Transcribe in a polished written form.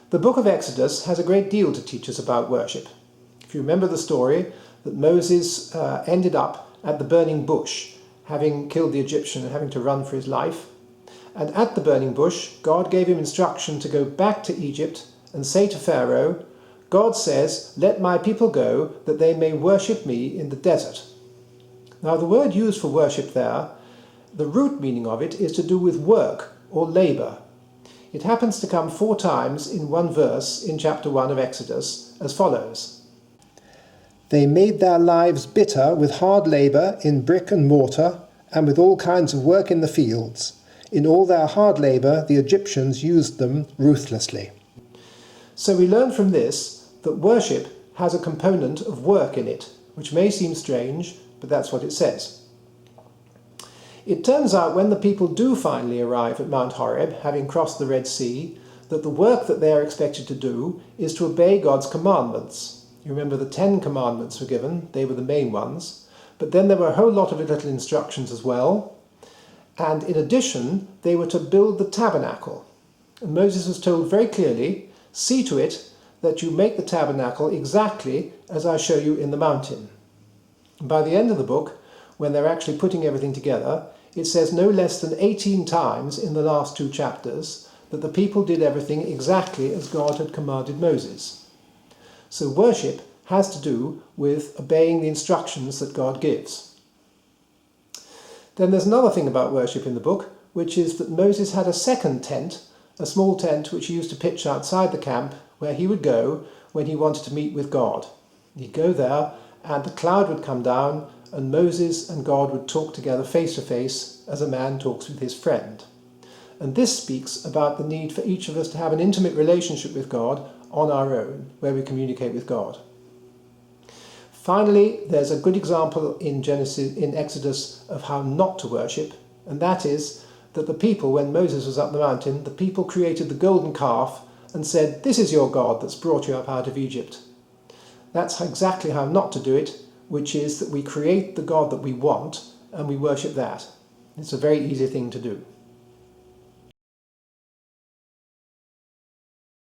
The book of Exodus has a great deal to teach us about worship. If you remember the story, that Moses ended up at the burning bush, having killed the Egyptian and having to run for his life. And at the burning bush, God gave him instruction to go back to Egypt and say to Pharaoh, God says, let my people go, that they may worship me in the desert. Now the word used for worship there, the root meaning of it is to do with work or labour. It happens to come 4 times in one verse in chapter 1 of Exodus as follows. They made their lives bitter with hard labour in brick and mortar and with all kinds of work in the fields. In all their hard labour the Egyptians used them ruthlessly. So we learn from this that worship has a component of work in it, which may seem strange, but that's what it says. It turns out when the people do finally arrive at Mount Horeb, having crossed the Red Sea, that the work that they are expected to do is to obey God's commandments. You remember the 10 commandments were given, they were the main ones, but then there were a whole lot of little instructions as well, and in addition they were to build the tabernacle. And Moses was told very clearly, see to it that you make the tabernacle exactly as I show you in the mountain. And by the end of the book, when they're actually putting everything together, it says no less than 18 times in the last 2 chapters that the people did everything exactly as God had commanded Moses. So worship has to do with obeying the instructions that God gives. Then there's another thing about worship in the book, which is that Moses had a second tent, a small tent which he used to pitch outside the camp, where he would go when he wanted to meet with God. He'd go there and the cloud would come down and Moses and God would talk together face to face as a man talks with his friend. And this speaks about the need for each of us to have an intimate relationship with God on our own, where we communicate with God. Finally, there's a good example in Exodus of how not to worship, and that is that the people, when Moses was up the mountain, the people created the golden calf and said, this is your God that's brought you up out of Egypt. That's exactly how not to do it, which is that we create the God that we want and we worship that. It's a very easy thing to do.